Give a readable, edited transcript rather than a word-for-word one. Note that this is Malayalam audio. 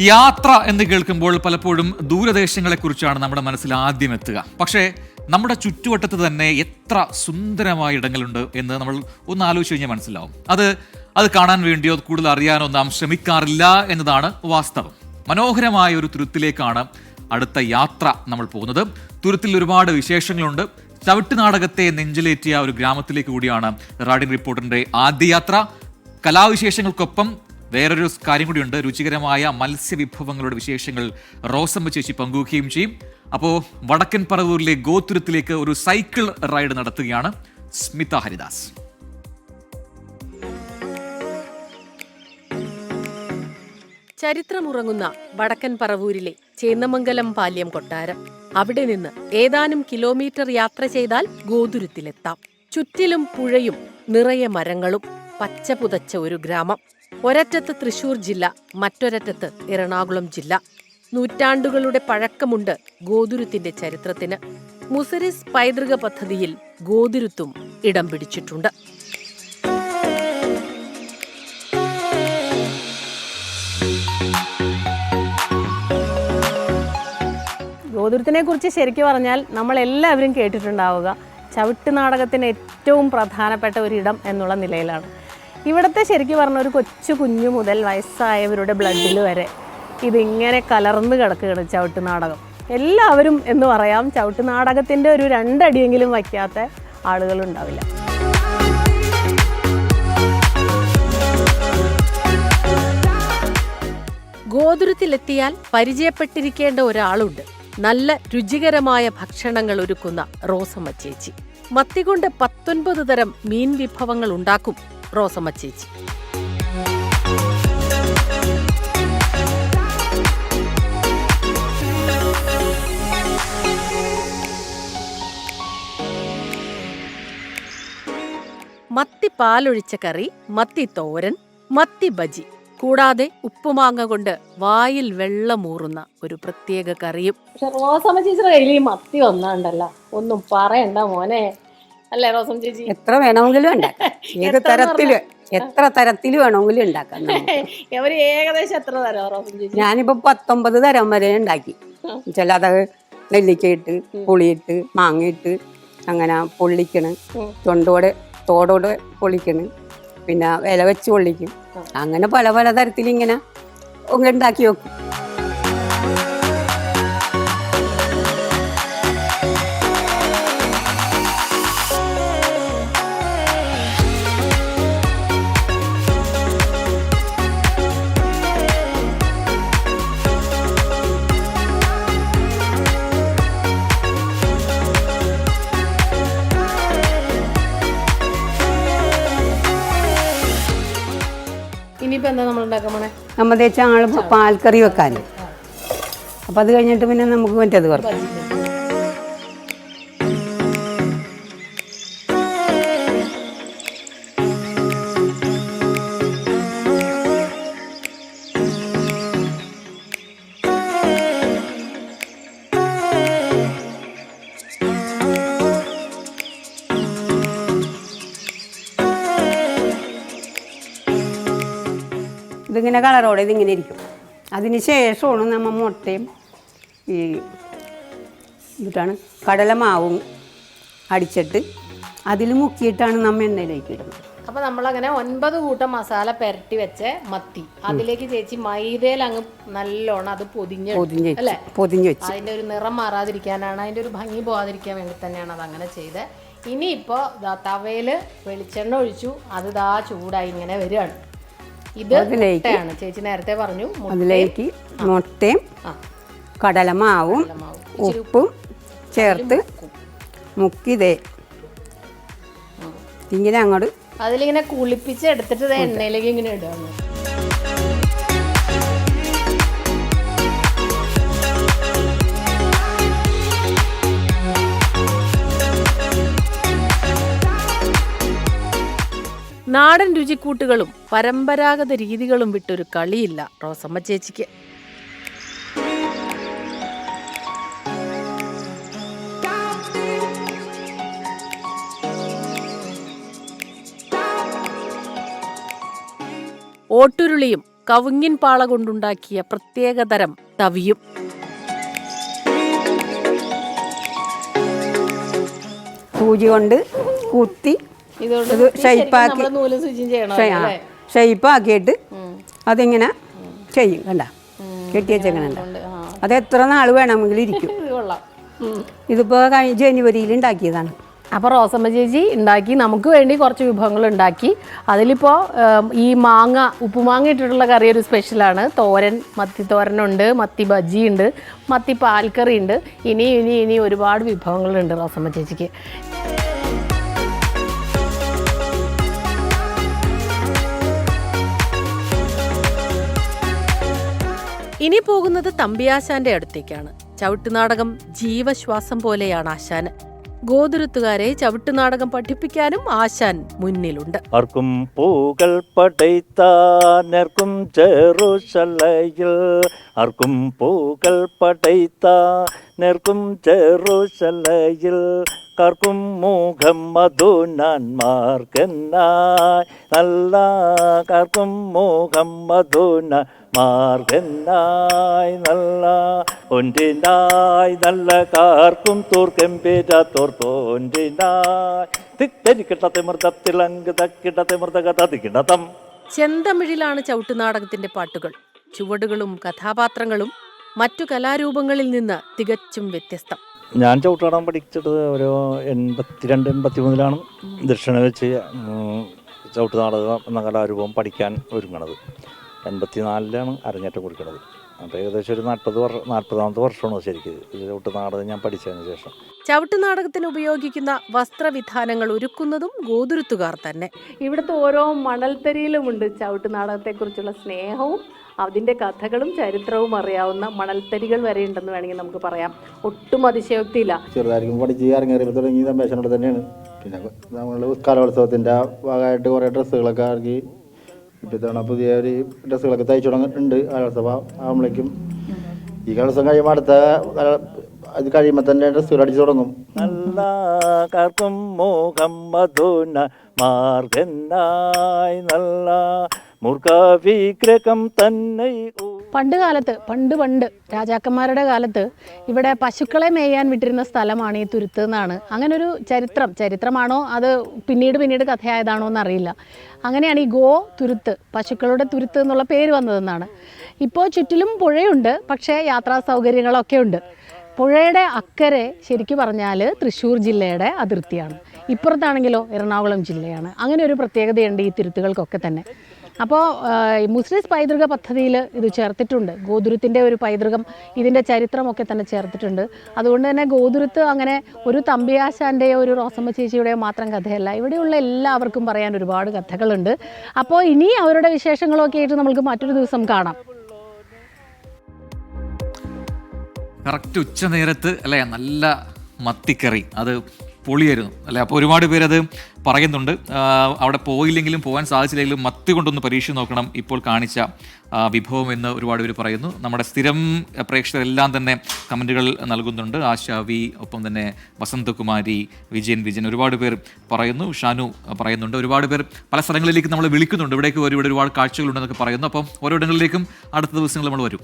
യാത്ര എന്ന് കേൾക്കുമ്പോൾ പലപ്പോഴും ദൂരദേശങ്ങളെക്കുറിച്ചാണ് നമ്മുടെ മനസ്സിൽ ആദ്യം എത്തുക. പക്ഷേ നമ്മുടെ ചുറ്റുവട്ടത്ത് തന്നെ എത്ര സുന്ദരമായ ഇടങ്ങളുണ്ട് എന്ന് നമ്മൾ ഒന്ന് ആലോചിച്ച് കഴിഞ്ഞാൽ മനസ്സിലാവും. അത് കാണാൻ വേണ്ടിയോ കൂടുതൽ അറിയാനോ നാം ശ്രമിക്കാറില്ല എന്നതാണ് വാസ്തവം. മനോഹരമായ ഒരു തുരുത്തിലേക്കാണ് അടുത്ത യാത്ര നമ്മൾ പോകുന്നത്. തുരുത്തിൽ ഒരുപാട് വിശേഷങ്ങളുണ്ട്. ചവിട്ടുനാടകത്തെ നെഞ്ചിലേറ്റിയ ഒരു ഗ്രാമത്തിലേക്ക് കൂടിയാണ് റൈഡിംഗ് റിപ്പോർട്ടറിന്റെ ആദ്യ യാത്ര. കലാവിശേഷങ്ങൾക്കൊപ്പം വേറൊരു കാര്യം കൂടിയുണ്ട്. രുചികരമായ മത്സ്യവിഭവങ്ങളുടെ വിശേഷങ്ങൾ റോസമ്മ ചേച്ചി പങ്കുവയ്ക്കുകയും ചെയ്യും. അപ്പോൾ വടക്കൻ പറവൂരിലെ ഗോതുരത്തിലേക്ക് ഒരു സൈക്കിൾ റൈഡ് നടത്തുകയാണ് സ്മിത ഹരിദാസ്. ചരിത്രമുറങ്ങുന്ന വടക്കൻ പറവൂരിലെ ചേന്നമംഗലം പാല്യം കൊട്ടാരം. അവിടെ നിന്ന് ഏതാനും കിലോമീറ്റർ യാത്ര ചെയ്താൽ ഗോതുരത്തിലെത്താം. ചുറ്റിലും പുഴയും നിറയെ മരങ്ങളും പച്ച പുതച്ച ഒരു ഗ്രാമം. ഒരറ്റത്ത് തൃശൂർ ജില്ല, മറ്റൊരറ്റത്ത് എറണാകുളം ജില്ല. നൂറ്റാണ്ടുകളുടെ പഴക്കമുണ്ട് ഗോതുരത്തിന്റെ ചരിത്രത്തിന്. മുസരിസ് പൈതൃക പദ്ധതിയിൽ ഗോതുരത്തും ഇടം പിടിച്ചിട്ടുണ്ട്. ഗോതുരത്തിനെ കുറിച്ച് ശരിക്കും പറഞ്ഞാൽ നമ്മളെല്ലാവരും കേട്ടിട്ടുണ്ടാവുക ചവിട്ടുനാടകത്തിന് ഏറ്റവും പ്രധാനപ്പെട്ട ഒരിടം എന്നുള്ള നിലയിലാണ്. ഇവിടുത്തെ ശരിക്കും പറഞ്ഞ ഒരു കൊച്ചു കുഞ്ഞു മുതൽ വയസ്സായവരുടെ ബ്ലഡിൽ വരെ ഇതിങ്ങനെ കലർന്ന് കിടക്കുകയാണ് ചവിട്ടുനാടകം. എല്ലാവരും എന്ന് പറയാം, ചവിട്ടുനാടകത്തിൻ്റെ ഒരു 2 അടിയെങ്കിലും വയ്ക്കാത്ത ആളുകളുണ്ടാവില്ല. ഗോതുരത്തിലെത്തിയാൽ പരിചയപ്പെട്ടിരിക്കേണ്ട ഒരാളുണ്ട്. നല്ല രുചികരമായ ഭക്ഷണങ്ങൾ ഒരുക്കുന്ന റോസമ്മ ചേച്ചി. മത്തി കൊണ്ട് 19 തരം മീൻ വിഭവങ്ങൾ ഉണ്ടാക്കും റോസമ്മ ചേച്ചി. മത്തി പാലൊഴിച്ച കറി, മത്തി തോരൻ, മത്തി ബജി, കൂടാതെ ഉപ്പുമാങ്ങ കൊണ്ട് വായിൽ വെള്ളമൂറുന്ന ഒരു പ്രത്യേക കറിയും. പക്ഷെ റോസമ്മ ചേച്ചിയുടെ കയ്യിൽ ഈ മത്തി ഒന്നാണ്ടല്ലോ, ഒന്നും പറയണ്ട മോനെ. അല്ലേ റോസമ്മ ചേച്ചി? എത്ര വേണമെങ്കിലും ഉണ്ടാക്കാം. എത്ര തരത്തിൽ വേണമെങ്കിലും ഉണ്ടാക്കാം. അവര് ഏകദേശം എത്ര തരം റോസമ്മ ചേച്ചി? ഞാനിപ്പോ 19 തരം വരെ ഉണ്ടാക്കി. ചില അത് നെല്ലിക്കയിട്ട്, പുളിയിട്ട്, മാങ്ങയിട്ട്, അങ്ങനെ പൊള്ളിക്കണ്, തോടോടെ പൊള്ളിക്കണ്, പിന്നെ വില വെച്ച് പൊള്ളിക്കും. അങ്ങനെ പല പല തരത്തിൽ ഇങ്ങനെ ഉണ്ടാക്കി വെക്കും. ഇനിയിപ്പോ എന്താ നമ്മൾ ഉണ്ടാക്കാൻ പോണേ? നമ്മൾ വെച്ചാൽ പാൽക്കറി വെക്കാൻ. അപ്പം അത് കഴിഞ്ഞിട്ട് പിന്നെ നമുക്ക് മറ്റേത് വറക്കാം. ഇതിങ്ങനെ കളറോടെ ഇതിങ്ങനെ ഇരിക്കും. അതിന് ശേഷമാണ് നമ്മൾ മുട്ടയും ഈ കടലമാവും അടിച്ചിട്ട് അതിൽ മുക്കിയിട്ടാണ് നമ്മൾ എണ്ണയിലേക്ക് ഇടുന്നത്. അപ്പൊ നമ്മളങ്ങനെ 9 കൂട്ടം മസാല പെരട്ടി വെച്ച മത്തി അതിലേക്ക് ചേച്ചി മൈദയിൽ അങ്ങ് നല്ലോണം അത് പൊതിഞ്ഞ് വെച്ച് അതിന്റെ ഒരു നിറം മാറാതിരിക്കാനാണ്, അതിന്റെ ഒരു ഭംഗി പോകാതിരിക്കാൻ വേണ്ടി തന്നെയാണ് അത് അങ്ങനെ ചെയ്ത്. ഇനിയിപ്പോ തവയില് വെളിച്ചെണ്ണ ഒഴിച്ചു, അത് ചൂടായി ഇങ്ങനെ വരികയാണ്. ഇത് മുട്ടയാണ് ചേച്ചി നേരത്തെ പറഞ്ഞു. അതിലേക്ക് മുട്ടയും കടലമാവും ഉപ്പും ചേർത്ത് മുക്കിതേ ഇങ്ങനെ അങ്ങോട്ട് അതിലിങ്ങനെ കുളിപ്പിച്ച് എടുത്തിട്ട് എണ്ണയിലേക്ക് ഇങ്ങനെ ഇടുകയാണ്. നാടൻ രുചിക്കൂട്ടുകളും പരമ്പരാഗത രീതികളും വിട്ടൊരു കളിയില്ല റോസമ്മ ചേച്ചിക്ക്. ഓട്ടുരുളിയും കവുങ്ങിൻ പാള കൊണ്ടുണ്ടാക്കിയ പ്രത്യേകതരം തവിയും. സൂചി കൊണ്ട് കുത്തി ഇത് ഷെയ്പ്പാക്കിയിട്ട് അതിങ്ങനെ ചെയ്യും. കണ്ട കെട്ടി വെച്ചെങ്ങനെ അത് എത്ര നാൾ വേണമെങ്കിലും ഇരിക്കും. ഇതിപ്പോൾ ജനുവരിയിൽ ഉണ്ടാക്കിയതാണ്. അപ്പോൾ റോസമ്മ ചേച്ചി ഉണ്ടാക്കി നമുക്ക് വേണ്ടി കുറച്ച് വിഭവങ്ങൾ ഉണ്ടാക്കി. അതിലിപ്പോൾ ഈ മാങ്ങ ഉപ്പുമാങ്ങ ഇട്ടിട്ടുള്ള കറി ഒരു സ്പെഷ്യലാണ്. തോരൻ, മത്തി തോരനുണ്ട്, മത്തി ബജ്ജി ഉണ്ട്, മത്തി പാൽക്കറി ഉണ്ട്. ഇനി ഒരുപാട് വിഭവങ്ങളുണ്ട് റോസമ്മ ചേച്ചിക്ക്. ഇനി പോകുന്നത് തമ്പിയാശാന്റെ അടുത്തേക്കാണ്. ചവിട്ടുനാടകം ജീവശ്വാസം പോലെയാണ് ആശാന്. ഗോതുരുത്തുകാരെ ചവിട്ടുനാടകം പഠിപ്പിക്കാനും ആശാൻ മുന്നിലുണ്ട്. ആർക്കും പൂകൾ പടൈത്താനർക്കും ചെറുശലയിൽ, ആർക്കും പൂകൾ പടൈത്താനർക്കും ചെറുശലയിൽ, കാർക്കും മുഖം മധുനാന്മാർക്കെന്നായി നല്ല, കാർക്കും മുഖം മധുനാന്മാർക്കെന്നായി നല്ല, ഒന്നിനായി നല്ല കാർക്കും തോർക്കെമ്പേര തോർത്തോണ്ടിനായി തിക്കരിക്കട്ടത്തെ മൃതത്തിലങ്ക് തക്കിടത്തെ മൃതകഥ തികിടതം. ചെന്തമിഴിലാണ് ചവിട്ടുനാടകത്തിന്റെ പാട്ടുകൾ. ചുവടുകളും കഥാപാത്രങ്ങളും മറ്റു കലാരൂപങ്ങളിൽ നിന്ന് തികച്ചും വ്യത്യസ്തം. ഞാൻ ചവിട്ടുനാടകം പഠിച്ചത് ഒരു 82-83 ദക്ഷിണ വെച്ച് ചവിട്ടുനാടകം എന്ന കലാരൂപം പഠിക്കാൻ ഒരുങ്ങണത്. 84 അരങ്ങേറ്റം കൊടുക്കുന്നത്. അപ്പോൾ ഏകദേശം ഒരു 40-40 വർഷമാണ് ശരിക്കും ചവിട്ടുനാടകം ഞാൻ പഠിച്ചതിന് ശേഷം. ചവിട്ടുനാടകത്തിന് ഉപയോഗിക്കുന്ന വസ്ത്രവിധാനങ്ങൾ ഒരുക്കുന്നതും ഗോതുരുത്തുകാർ തന്നെ. ഇവിടുത്തെ ഓരോ മണൽത്തരിയിലുമുണ്ട് ചവിട്ടുനാടകത്തെക്കുറിച്ചുള്ള സ്നേഹവും അതിൻ്റെ കഥകളും ചരിത്രവും അറിയാവുന്ന മണൽത്തരികൾ വരെ ഉണ്ടെന്ന് വേണമെങ്കിൽ നമുക്ക് പറയാം. ഒട്ടും അതിശയോക്തിയില്ല. ചെറുതായിരിക്കും പഠിച്ച് ഇറങ്ങിയറിയുമ്പോൾ തുടങ്ങി തമ്പേശനോട് തന്നെയാണ്. പിന്നെ നമ്മൾ കലോത്സവത്തിൻ്റെ ഭാഗമായിട്ട് കുറേ ഡ്രസ്സുകളൊക്കെ ഇറക്കി ഇപ്പം ഇത്തവണ പുതിയ ഒരു ഡ്രസ്സുകളൊക്കെ തയ്ച്ചു തുടങ്ങിയിട്ടുണ്ട്. കലോത്സവം ആകുമ്പോഴേക്കും ഈ കലോത്സവം കഴിയുമ്പോൾ അടുത്ത അത് കഴിയുമ്പോൾ തന്നെ ഡ്രസ്സുകൾ അടിച്ചു തുടങ്ങും. നല്ല കാർക്കും മോഹം മധുന മാർഗന്നായി നല്ല മൂർഖവിഗ്രഹം തന്നെ. പണ്ട് രാജാക്കന്മാരുടെ കാലത്ത് ഇവിടെ പശുക്കളെ മേയാൻ വിട്ടിരുന്ന സ്ഥലമാണ് ഈ തുരുത്ത് എന്നാണ്. അങ്ങനൊരു ചരിത്രമാണോ അത് പിന്നീട് കഥയായതാണോ എന്നറിയില്ല. അങ്ങനെയാണ് ഈ തുരുത്ത്, പശുക്കളുടെ തുരുത്ത് എന്നുള്ള പേര് വന്നതെന്നാണ്. ഇപ്പോൾ ചുറ്റിലും പുഴയുണ്ട്, പക്ഷേ യാത്രാ സൗകര്യങ്ങളൊക്കെ ഉണ്ട്. പുഴയുടെ അക്കരെ ശരിക്കും പറഞ്ഞാൽ തൃശ്ശൂർ ജില്ലയുടെ അതിർത്തിയാണ്, ഇപ്പുറത്താണെങ്കിലോ എറണാകുളം ജില്ലയാണ്. അങ്ങനെ ഒരു പ്രത്യേകതയുണ്ട് ഈ തുരുത്തുകൾക്കൊക്കെ തന്നെ. അപ്പോൾ മുസ്ലിംസ് പൈതൃക പദ്ധതിയിൽ ഇത് ചേർത്തിട്ടുണ്ട്. ഗോതുരുത്തിൻ്റെ ഒരു പൈതൃകം, ഇതിൻ്റെ ചരിത്രമൊക്കെ തന്നെ ചേർത്തിട്ടുണ്ട്. അതുകൊണ്ട് തന്നെ ഗോതുരുത്ത് അങ്ങനെ ഒരു തമ്പിയാശാൻ്റെയോ ഒരു റോസമ്മ ചേച്ചിയുടെയോ മാത്രം കഥയല്ല. ഇവിടെയുള്ള എല്ലാവർക്കും പറയാൻ ഒരുപാട് കഥകളുണ്ട്. അപ്പോൾ ഇനി അവരുടെ വിശേഷങ്ങളൊക്കെ ആയിട്ട് നമുക്ക് മറ്റൊരു ദിവസം കാണാം. കറക്റ്റ് ഉച്ച നേരത്ത് അല്ലേ, നല്ല മത്തിക്കറി, അത് പൊളിയായിരുന്നു അല്ലേ. അപ്പോൾ ഒരുപാട് പേരത് പറയുന്നുണ്ട്. അവിടെ പോയില്ലെങ്കിലും പോകാൻ സാധിച്ചില്ലെങ്കിലും മത്തി കൊണ്ടൊന്ന് പരീക്ഷ നോക്കണം ഇപ്പോൾ കാണിച്ച വിഭവം എന്ന് ഒരുപാട് പേര് പറയുന്നു. നമ്മുടെ സ്ഥിരം പ്രേക്ഷകരെല്ലാം തന്നെ കമൻറ്റുകൾ നൽകുന്നുണ്ട്. ആശാവി, ഒപ്പം തന്നെ വസന്തകുമാരി, വിജയൻ ഒരുപാട് പേർ പറയുന്നു. ഷാനു പറയുന്നുണ്ട്. ഒരുപാട് പേർ പല സ്ഥലങ്ങളിലേക്ക് നമ്മൾ വിളിക്കുന്നുണ്ട്. ഇവിടേക്ക് വരും, ഇവിടെ ഒരുപാട് കാഴ്ചകളുണ്ടെന്നൊക്കെ പറയുന്നു. അപ്പം ഓരോ ഇടങ്ങളിലേക്കും അടുത്ത ദിവസങ്ങൾ നമ്മൾ വരും.